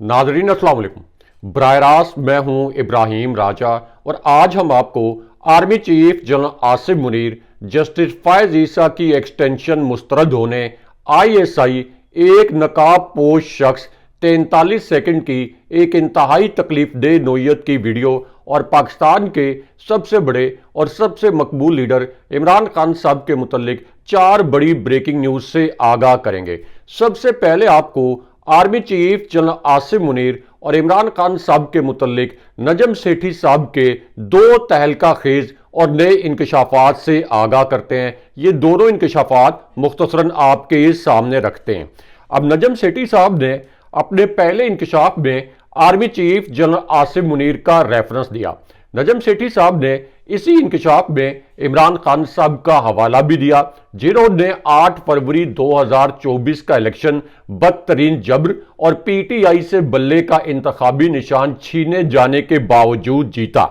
नाजरीन अस्सलाम वालेकुम। बराह रास्त मैं हूं इब्राहिम राजा और आज हम आपको army chief general Asim Munir, justice Faez Isa की एक्सटेंशन मुस्तरद होने, ISI एक नकाब पोश शख्स 43 सेकंड की एक इंतहाई तकलीफ दे नोयत की वीडियो और पाकिस्तान के सबसे बड़े और सबसे मकबूल लीडर इमरान खान साहब के मुतल्लिक 4 बड़ी ब्रेकिंग न्यूज से आगाह करेंगे। सबसे पहले आपको army chief general Asim Munir और इमरान खान साहब के मुतल्लिक नजम सेठी साहब के 2 तहलका खेज और नए इंकशाफात से आगाह करते हैं। ये दोनों इंकशाफात मुख्तसरन आपके सामने रखते हैं। अब नजम सेठी साहब ने अपने पहले इंकशाफ में army chief general Asim Munir का रेफरेंस दिया। नजम सेठी साहब ने इसी इंकशाफ में इमरान खान साहब का हवाला भी दिया, जिन्होंने 8 फरवरी 2024 का इलेक्शन बदतरीन जब्र और PTI से बल्ले का इंतखाबी निशान छीने जाने के बावजूद जीता।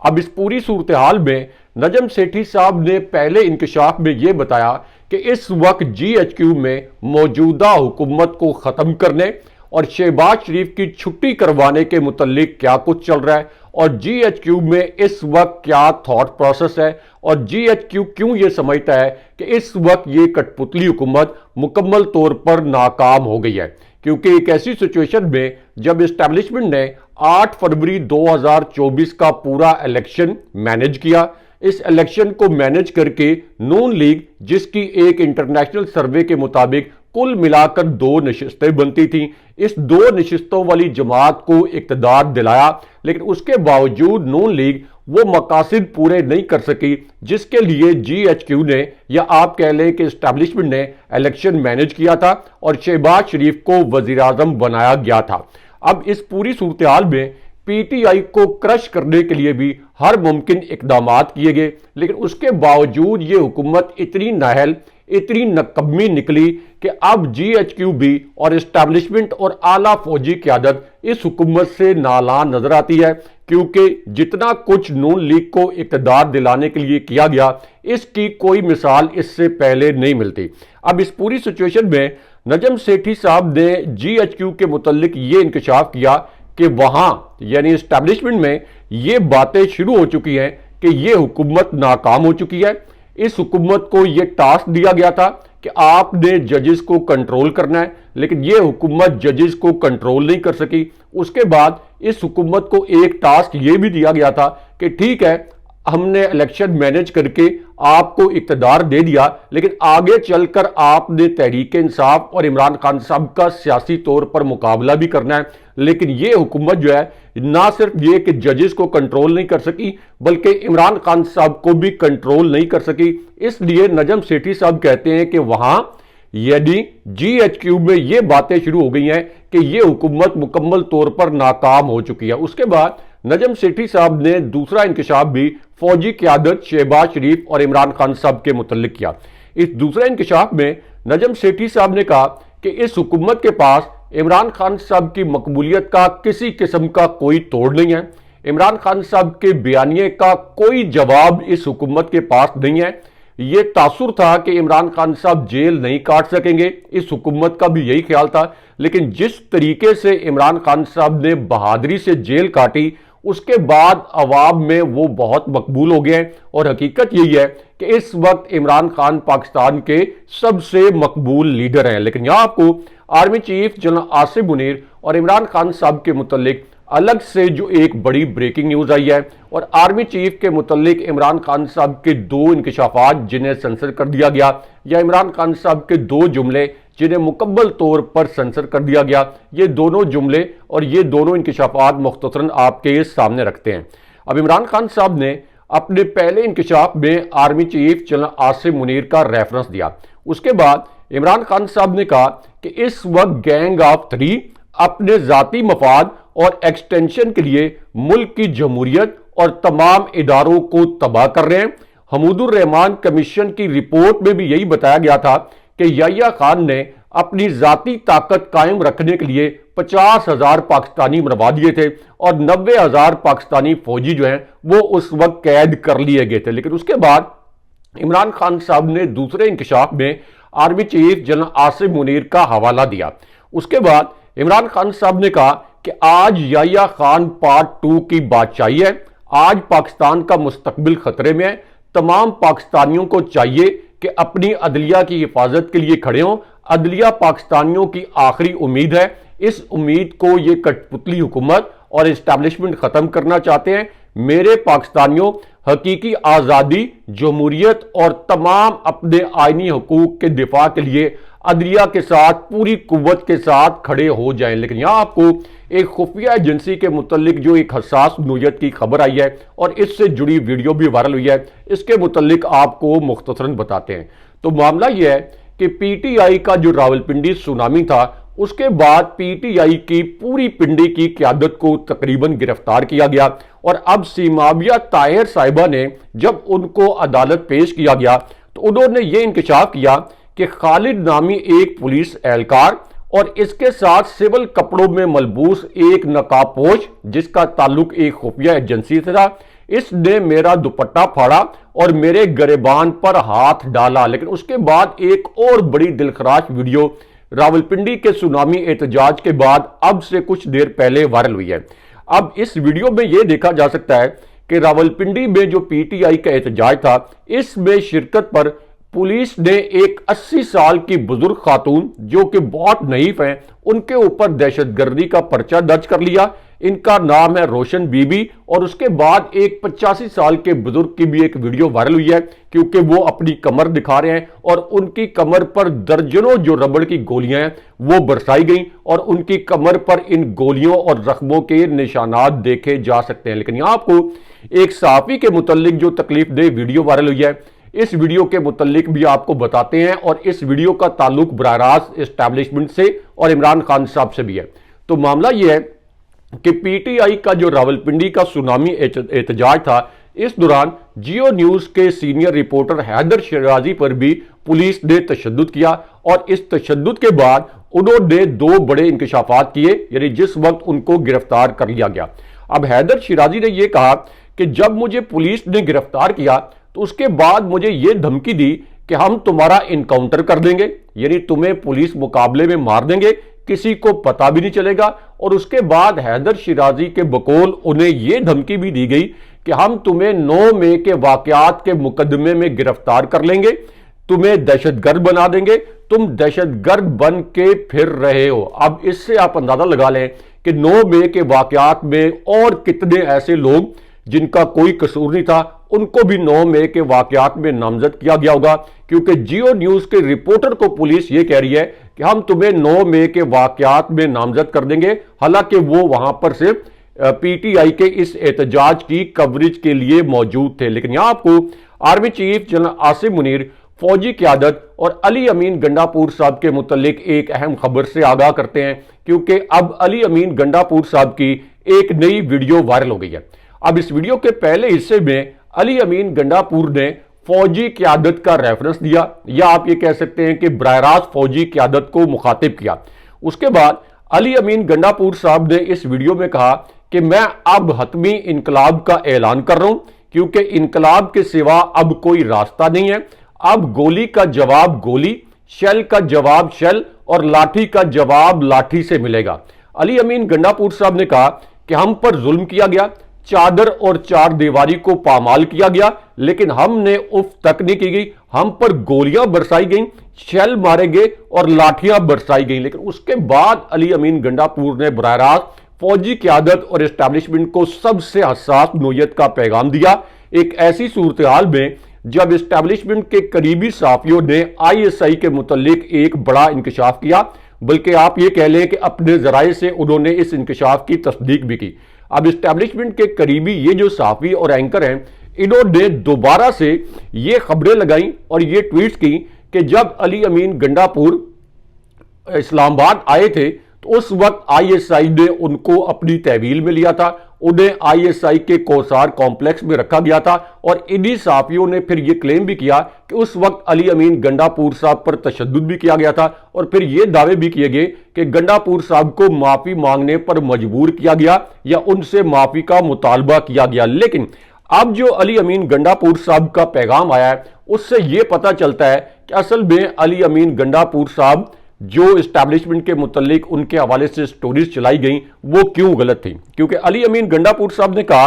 अब इस पूरी सूरत हाल में नजम सेठी साहब ने पहले इंकशाफ में यह बताया कि इस वक्त GHQ में मौजूदा हुकूमत को ख़त्म करने और शहबाज शरीफ की छुट्टी करवाने के मुतल्लिक क्या कुछ चल रहा है और GHQ में इस वक्त क्या थॉट प्रोसेस है और GHQ क्यों ये समझता है कि इस वक्त ये कठपुतली हुकूमत मुकम्मल तौर पर नाकाम हो गई है। क्योंकि एक ऐसी सिचुएशन में जब इस्टेब्लिशमेंट ने 8 फरवरी 2024 का पूरा इलेक्शन मैनेज किया, इस इलेक्शन को मैनेज करके नून लीग, जिसकी एक इंटरनेशनल सर्वे के मुताबिक कुल मिलाकर 2 नशिस्तें बनती थीं, इस 2 नशिस्तों वाली जमात को इक़्तिदार दिलाया, लेकिन उसके बावजूद नून लीग वो मकासद पूरे नहीं कर सकी जिसके लिए GHQ ने या आप कह लें कि इस्टेब्लिशमेंट ने इलेक्शन मैनेज किया था और शहबाज शरीफ को वजीर आजम बनाया गया था। अब इस पूरी सूरत हाल में PTI को क्रश करने के लिए भी हर मुमकिन इकदाम किए गए, लेकिन उसके बावजूद ये हुकूमत इतनी नाअहल, इतनी नकम्मी निकली कि अब GHQ भी और इस्टेब्लिशमेंट और आला फौजी क़यादत इस हुकूमत से नालान नजर आती है। क्योंकि जितना कुछ नून लीग को इक़्तिदार दिलाने के लिए किया गया, इसकी कोई मिसाल इससे पहले नहीं मिलती। अब इस पूरी सिचुएशन में नजम सेठी साहब ने GHQ के मुतल्लिक ये इंकशाफ किया कि वहां यानी इस्टेब्लिशमेंट में ये बातें शुरू हो चुकी हैं कि ये हुकूमत नाकाम हो चुकी है। इस हुकूमत को ये टास्क दिया गया था कि आपने जजेस को कंट्रोल करना है, लेकिन ये हुकूमत जजेस को कंट्रोल नहीं कर सकी। उसके बाद इस हुकूमत को एक टास्क ये भी दिया गया था कि ठीक है, हमने इलेक्शन मैनेज करके आपको इक़्तिदार दे दिया, लेकिन आगे चलकर आपने तहरीक इंसाफ और इमरान खान साहब का सियासी तौर पर मुकाबला भी करना है। लेकिन ये हुकूमत जो है ना सिर्फ ये कि जजेस को कंट्रोल नहीं कर सकी, बल्कि इमरान खान साहब को भी कंट्रोल नहीं कर सकी। इसलिए नजम सेठी साहब कहते हैं कि वहां यदि GHQ में ये बातें शुरू हो गई हैं कि ये हुकूमत मुकम्मल तौर पर नाकाम हो चुकी है। उसके बाद नजम सेठी साहब ने दूसरा इंकशाफ भी फौजी क़यादत शहबाज शरीफ और इमरान खान साहब के मुतल्लिक किया। इस दूसरे इंकशाफ में नजम सेठी साहब ने कहा कि इस हुकूमत के पास इमरान खान साहब की मकबूलियत का किसी किस्म का कोई तोड़ नहीं है। इमरान खान साहब के बयानिए का कोई जवाब इस हुकूमत के पास नहीं है। ये तासुर था कि इमरान खान साहब जेल नहीं काट सकेंगे, इस हुकूमत का भी यही ख्याल था। लेकिन जिस तरीके से इमरान खान साहब ने बहादुरी से जेल काटी, उसके बाद अवाम में वो बहुत मकबूल हो गए हैं और हकीकत यही है कि इस वक्त इमरान खान पाकिस्तान के सबसे मकबूल लीडर हैं। लेकिन यहां आपको army chief general Asim Munir और इमरान खान साहब के मुतल्लिक अलग से जो एक बड़ी ब्रेकिंग न्यूज आई है और आर्मी चीफ के मुतल्लिक इमरान खान साहब के 2 इंकशाफात जिन्हें सेंसर कर दिया गया, या इमरान खान साहब के 2 जुमले जिन्हें मुकम्मल तौर पर सेंसर कर दिया गया, ये दोनों जुमले और ये दोनों इंकशाफात मुख्तसरन आपके सामने रखते हैं। अब इमरान खान साहब ने अपने पहले इंकशाफ में army chief general Asim Munir का रेफरेंस दिया। उसके बाद इमरान खान साहब ने कहा कि इस वक्त गैंग ऑफ 3 अपने जाती मफाद और एक्सटेंशन के लिए मुल्क की जमहूरियत और तमाम इदारों को तबाह कर रहे हैं। हमूदुर रहमान कमीशन की रिपोर्ट में भी यही बताया गया था कि याह्या खान ने अपनी जाती ताकत कायम रखने के लिए 50,000 पाकिस्तानी मरवा दिए थे और 90,000 पाकिस्तानी फौजी जो हैं वो उस वक्त कैद कर लिए गए थे। लेकिन उसके बाद इमरान खान साहब ने दूसरे इंकशाफ में army chief general Asim Munir का हवाला दिया। उसके बाद इमरान खान साहब ने कहा कि आज याह्या खान पार्ट 2 की बात चाहिए। आज पाकिस्तान का मुस्तकबिल खतरे में है। तमाम पाकिस्तानियों को चाहिए कि अपनी अदलिया की हिफाजत के लिए खड़े हों। अदलिया पाकिस्तानियों की आखिरी उम्मीद है। इस उम्मीद को ये कठपुतली हुकूमत और इस्टेब्लिशमेंट खत्म करना चाहते हैं। मेरे पाकिस्तानियों, हकीकी आजादी, जमहूरियत और तमाम अपने आईनी हकूक के दिफा के लिए अदलिया के साथ पूरी कुव्वत के साथ खड़े हो जाएं। लेकिन यहां आपको एक खुफिया एजेंसी के मुतल्लिक जो एक हसास नोयत की खबर आई है और इससे जुड़ी वीडियो भी वायरल हुई है, इसके मुतल्लिक आपको मुख्तसरन बताते हैं। तो मामला यह है कि पीटीआई का जो रावलपिंडी सुनामी था, उसके बाद पीटीआई की पूरी पिंडी की क्यादत को तकरीबन गिरफ्तार किया गया और अब सीमाविया ताहिर साहिबा ने जब उनको अदालत पेश किया गया तो उन्होंने ये इंकशाफ किया कि खालिद नामी एक पुलिस एहलकार और इसके साथ सिविल कपड़ों में मलबूस एक नकाबपोश जिसका ताल्लुक एक खुफिया एजेंसी से था, इसने मेरा दुपट्टा फाड़ा और मेरे गरेबान पर हाथ डाला। लेकिन उसके बाद एक और बड़ी दिलखराश वीडियो रावलपिंडी के सुनामी एहतजाज के बाद अब से कुछ देर पहले वायरल हुई है। अब इस वीडियो में यह देखा जा सकता है कि रावलपिंडी में जो पीटीआई का एहतजाज था, इसमें शिरकत पर पुलिस ने एक 80 साल की बुजुर्ग खातून जो कि बहुत नईफ हैं, उनके ऊपर दहशतगर्दी का पर्चा दर्ज कर लिया। इनका नाम है रोशन बीबी और उसके बाद एक 85 साल के बुजुर्ग की भी एक वीडियो वायरल हुई है क्योंकि वो अपनी कमर दिखा रहे हैं और उनकी कमर पर दर्जनों जो रबड़ की गोलियां हैं वो बरसाई गई और उनकी कमर पर इन गोलियों और जख्मों के निशानात देखे जा सकते हैं। लेकिन यहां आपको एक सहाफी के मुतल्लिक जो तकलीफदेह वीडियो वायरल हुई है, इस वीडियो के मुतल्लिक भी आपको बताते हैं और इस वीडियो का ताल्लुक बराह रास्त एस्टैब्लिशमेंट से और इमरान खान साहब से भी है। तो मामला यह है कि पीटीआई का जो रावलपिंडी का सुनामी एहतजाज था, इस दौरान जियो न्यूज के सीनियर रिपोर्टर हैदर शिराजी पर भी पुलिस ने तशद्दुद किया और इस तशद्दुद के बाद उन्होंने दो बड़े इंकशाफात किए, यानी जिस वक्त उनको गिरफ्तार कर लिया गया। अब हैदर शिराजी ने यह कहा कि जब मुझे पुलिस ने गिरफ्तार किया तो उसके बाद मुझे यह धमकी दी कि हम तुम्हारा इनकाउंटर कर देंगे, यानी तुम्हें पुलिस मुकाबले में मार देंगे, किसी को पता भी नहीं चलेगा। और उसके बाद हैदर शिराजी के बकौल उन्हें यह धमकी भी दी गई कि हम तुम्हें 9 मई के वाकयात के मुकदमे में गिरफ्तार कर लेंगे, तुम्हें दहशतगर्द बना देंगे, तुम दहशतगर्द बन के फिर रहे हो। अब इससे आप अंदाजा लगा लें कि 9 मई के वाकयात में और कितने ऐसे लोग जिनका कोई कसूर नहीं था, उनको भी 9 मई के वाकयात में नामजद किया गया होगा, क्योंकि जियो न्यूज के रिपोर्टर को पुलिस ये कह रही है कि हम तुम्हें 9 मई के वाकयात में नामजद कर देंगे। हालांकि वो वहां पर सिर्फ पीटीआई के इस एहतजाज की कवरेज के लिए मौजूद थे। लेकिन यहां आपको army chief general Asim Munir, फौजी क्यादत और अली अमीन गंडापुर साहब के मुतल्लिक एक अहम खबर से आगाह करते हैं, क्योंकि अब अली अमीन गंडापुर साहब की एक नई वीडियो वायरल हो गई है। अब इस वीडियो के पहले हिस्से में अली अमीन गंडापुर ने फौजी क्यादत का रेफरेंस दिया, या आप ये कह सकते हैं कि बराह रास्त फौजी क्यादत को मुखातिब किया। उसके बाद अली अमीन गंडापुर साहब ने इस वीडियो में कहा कि मैं अब हतमी इनकलाब का ऐलान कर रहा हूं, क्योंकि इनकलाब के सिवा अब कोई रास्ता नहीं है। अब गोली का जवाब गोली, शेल का जवाब शेल और लाठी का जवाब लाठी से मिलेगा। अली अमीन गंडापुर साहब ने कहा कि हम पर जुल्म किया गया, चादर और चार दीवारी को पामाल किया गया, लेकिन हमने उफ तक नहीं की गई, हम पर गोलियां बरसाई गई, शेल मारे गए और लाठियां बरसाई गई। लेकिन उसके बाद अली अमीन गंडापुर ने बराह रास्त फौजी क्यादत और एस्टैब्लिशमेंट को सबसे हसास नोयत का पैगाम दिया। एक ऐसी सूरत हाल में जब एस्टैब्लिशमेंट के करीबी साफियों ने ISI के मुतल्लिक एक बड़ा इंकशाफ किया, बल्कि आप ये कह लें कि अपने जराए से उन्होंने इस इंकशाफ की तस्दीक भी की। अब एस्टैब्लिशमेंट के करीबी ये जो साफी और एंकर हैं, इन्होंने दोबारा से ये खबरें लगाई और ये ट्वीट्स की कि जब अली अमीन गंडापुर इस्लामाबाद आए थे तो उस वक्त ISI ने उनको अपनी तहवील में लिया था, उन्हें ISI के कोसार कॉम्प्लेक्स में रखा गया था। और इन्हीं साफियों ने फिर यह क्लेम भी किया कि उस वक्त अली अमीन गंडापुर साहब पर तशद्दुद भी किया गया था और फिर यह दावे भी किए गए कि गंडापुर साहब को माफी मांगने पर मजबूर किया गया या उनसे माफी का मुतालबा किया गया। लेकिन अब जो अली अमीन गंडापुर साहब का पैगाम आया है, उससे यह पता चलता है कि असल में अली अमीन गंडापुर साहब जो इस्टेब्लिशमेंट के मुतल्लिक उनके हवाले से स्टोरीज चलाई गई वो क्यों गलत थी। क्योंकि अली अमीन गंडापुर साहब ने कहा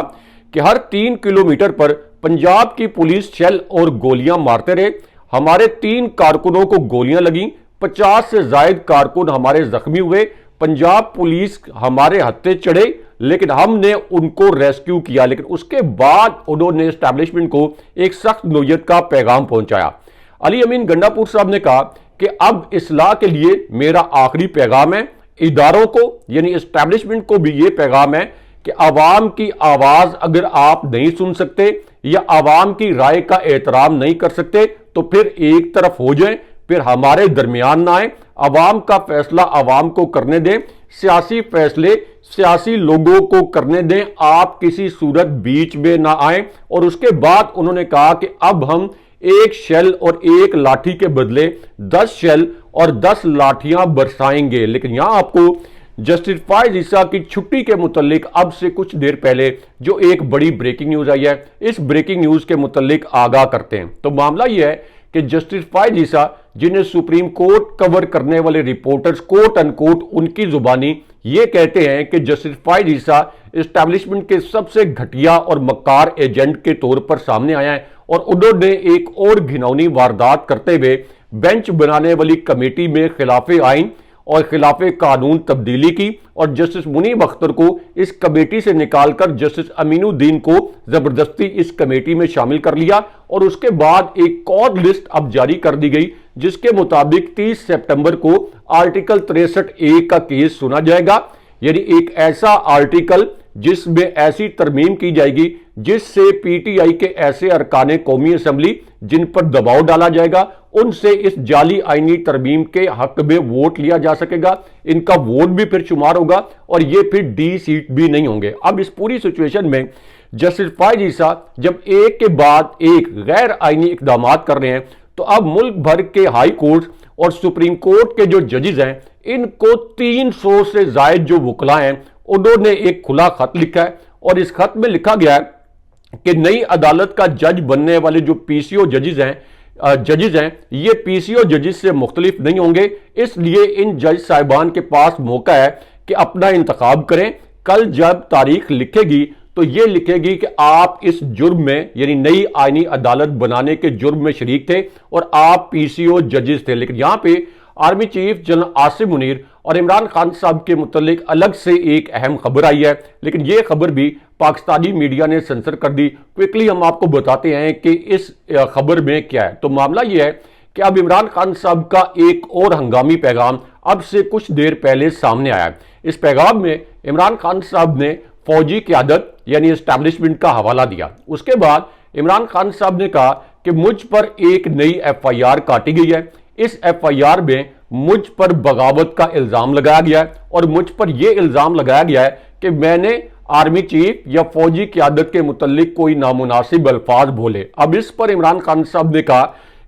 कि हर 3 किलोमीटर पर पंजाब की पुलिस शेल और गोलियां मारते रहे, हमारे 3 कारकुनों को गोलियां लगी, 50 से ज्यादा कारकुन हमारे जख्मी हुए, पंजाब पुलिस हमारे हत्थे चढ़े लेकिन हमने उनको रेस्क्यू किया। लेकिन उसके बाद उन्होंने एस्टैब्लिशमेंट को एक सख्त नोयत का पैगाम पहुंचाया। अली अमीन गंडापुर साहब ने कहा कि अब इस्लाह के लिए मेरा आखिरी पैगाम है, इदारों को यानी एस्टैब्लिशमेंट को भी यह पैगाम है कि आवाम की आवाज अगर आप नहीं सुन सकते या आवाम की राय का एहतराम नहीं कर सकते तो फिर एक तरफ हो जाएं, फिर हमारे दरमियान ना आए, आवाम का फैसला आवाम को करने दें, सियासी फैसले सियासी लोगों को करने दें, आप किसी सूरत बीच में ना आए। और उसके बाद उन्होंने कहा कि अब हम एक शेल और एक लाठी के बदले 10 शेल और 10 लाठियां बरसाएंगे। लेकिन यहां आपको जस्टिस फायज ईसा की छुट्टी के मुतालिक अब से कुछ देर पहले जो एक बड़ी ब्रेकिंग न्यूज आई है, इस ब्रेकिंग न्यूज के मुतालिक आगाह करते हैं। तो मामला यह है कि जस्टिस फायज ईसा जिन्हें सुप्रीम कोर्ट कवर करने वाले रिपोर्टर्स कोट अनकोट उनकी जुबानी ये कहते हैं कि जस्टिस फायज ईसा एस्टैब्लिशमेंट के सबसे घटिया और मक्कार एजेंट के तौर पर सामने आया है और उन्होंने एक और घिनौनी वारदात करते हुए बेंच बनाने वाली कमेटी में खिलाफे आइन और खिलाफे कानून तब्दीली की और जस्टिस मुनीब अख्तर को इस कमेटी से निकालकर जस्टिस अमीनुद्दीन को जबरदस्ती इस कमेटी में शामिल कर लिया। और उसके बाद एक और लिस्ट अब जारी कर दी गई जिसके मुताबिक 30 सितंबर को आर्टिकल 63A का केस सुना जाएगा, यानी एक ऐसा आर्टिकल जिसमें ऐसी तरमीम की जाएगी जिससे पीटीआई के ऐसे अरकाने कौमी असेंबली जिन पर दबाव डाला जाएगा उनसे इस जाली आईनी तरमीम के हक में वोट लिया जा सकेगा, इनका वोट भी फिर शुमार होगा और ये फिर डी सीट भी नहीं होंगे। अब इस पूरी सिचुएशन में जस्टिस फायज ईसा जब एक के बाद एक गैर आईनी इकदाम कर रहे हैं तो अब मुल्क भर के हाई कोर्ट और सुप्रीम कोर्ट के जो जजेस हैं इनको 300 से ज्यादा जो वकला हैं उन्होंने एक खुला खत लिखा है और इस खत में लिखा गया है कि नई अदालत का जज बनने वाले जो पीसीओ जजेस हैं ये पीसीओ जजेस से मुख्तलिफ नहीं होंगे, इसलिए इन जज साहिबान के पास मौका है कि अपना इंतखाब करें। कल जब तारीख लिखेगी तो ये लिखेगी कि आप इस जुर्म में यानी नई आईनी अदालत बनाने के जुर्म में शरीक थे और आप पीसीओ जजेस थे। लेकिन यहां पे army chief general Asim Munir और इमरान खान साहब के मुतालिक अलग से एक अहम खबर आई है, लेकिन यह खबर भी पाकिस्तानी मीडिया ने सेंसर कर दी। क्विकली हम आपको बताते हैं कि इस खबर में क्या है। तो मामला यह है कि अब इमरान खान साहब का एक और हंगामी पैगाम अब से कुछ देर पहले सामने आया। इस पैगाम में इमरान खान साहब ने फौजी क़यादत यानी एस्टैब्लिशमेंट का हवाला दिया। उसके बाद इमरान खान साहब ने कहा कि मुझ पर एक नई एफआईआर काटी गई है, इस एफआईआर में मुझ पर बगावत का इल्जाम लगाया गया है और मुझ पर यह इल्जाम लगाया गया है कि मैंने आर्मी चीफ या फौजी क़यादत के मुतल्लिक कोई नामुनासिब अल्फाज बोले। अब इस पर इमरान खान साहब ने कहा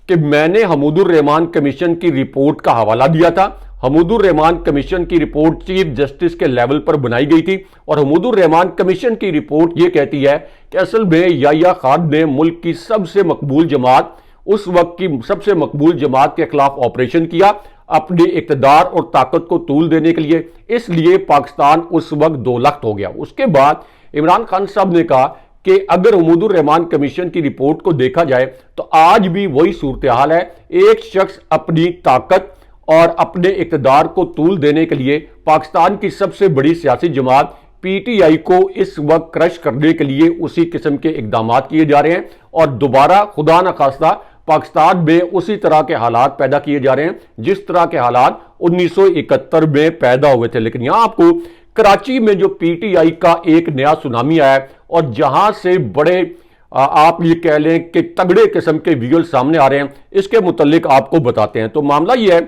कि मैंने हमूदुर रहमान कमीशन की रिपोर्ट का हवाला दिया था। हमूदुर रहमान कमीशन की रिपोर्ट चीफ जस्टिस के लेवल पर बनाई गई थी और हमूदुर रहमान कमीशन की रिपोर्ट यह कहती है कि असल में याह्या खान ने मुल्क की सबसे मकबूल जमात उस वक्त की सबसे मकबूल जमात के खिलाफ ऑपरेशन किया अपने इक़्तिदार और ताकत को तूल देने के लिए, इसलिए पाकिस्तान उस वक्त 2 लाख हो गया। उसके बाद इमरान खान साहब ने कहा कि अगर हमूदुर रहमान कमीशन की रिपोर्ट को देखा जाए तो आज भी वही सूरत हाल है। एक शख्स अपनी ताकत और अपने इक़्तिदार को तूल देने के लिए पाकिस्तान की सबसे बड़ी सियासी जमात पीटीआई को इस वक्त क्रश करने के लिए उसी किस्म के इकदाम किए जा रहे हैं और दोबारा खुदा न खास्ता पाकिस्तान में उसी तरह के हालात पैदा किए जा रहे हैं जिस तरह के हालात 1971 में पैदा हुए थे। लेकिन यहां आपको कराची में जो पीटीआई का एक नया सुनामी आया और जहां से बड़े आप ये कह लें कि तगड़े किस्म के विजुअल सामने आ रहे हैं, इसके मुतालिक आपको बताते हैं। तो मामला यह है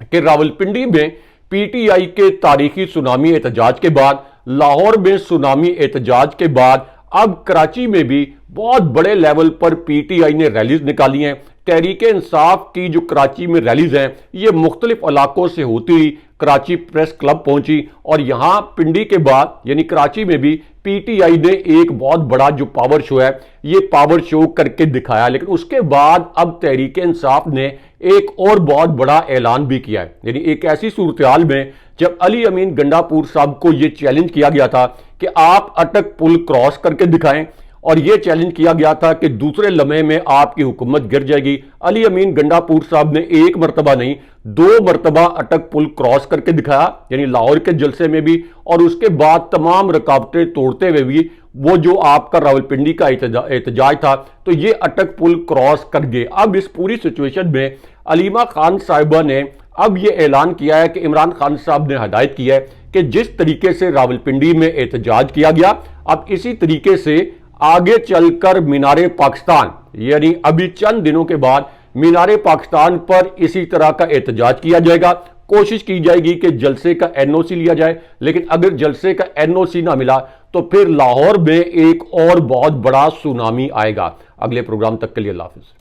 कि रावलपिंडी में पीटीआई के तारीखी सुनामी एहतजाज के बाद, लाहौर में सुनामी एहतजाज के बाद अब कराची में भी बहुत बड़े लेवल पर पीटीआई ने रैलीज निकाली हैं। तहरीक इंसाफ की जो कराची में रैलीज हैं ये मुख्तलिफ इलाकों से होती हुई कराची प्रेस क्लब पहुंची और यहां पिंडी के बाद यानी कराची में भी पीटीआई ने एक बहुत बड़ा जो पावर शो है ये पावर शो करके दिखाया। लेकिन उसके बाद अब तहरीक इंसाफ ने एक और बहुत बड़ा ऐलान भी किया है, यानी एक ऐसी सूरत हाल में जब अली अमीन गंडापुर साहब को यह चैलेंज किया गया था कि आप अटक पुल क्रॉस करके दिखाएं और यह चैलेंज किया गया था कि दूसरे लम्हे में आपकी हुकूमत गिर जाएगी। अली अमीन गंडापुर साहब ने एक मरतबा नहीं 2 मरतबा अटक पुल क्रॉस करके दिखाया, यानी लाहौर के जलसे में भी और उसके बाद तमाम रुकावटें तोड़ते हुए भी वो जो आपका रावलपिंडी का एहतजाज था तो ये अटक पुल क्रॉस कर गए। अब इस पूरी सिचुएशन में अलीमा खान साहिबा ने अब ये ऐलान किया है कि इमरान खान साहब ने हदायत की है कि जिस तरीके से रावलपिंडी में एहतजाज किया गया अब इसी तरीके से आगे चलकर मीनारे पाकिस्तान यानी अभी चंद दिनों के बाद मीनारे पाकिस्तान पर इसी तरह का एहतजाज किया जाएगा। कोशिश की जाएगी कि जलसे का एनओसी लिया जाए, लेकिन अगर जलसे का एनओसी ना मिला तो फिर लाहौर में एक और बहुत बड़ा सुनामी आएगा। अगले प्रोग्राम तक के लिए अल्लाह हाफिज।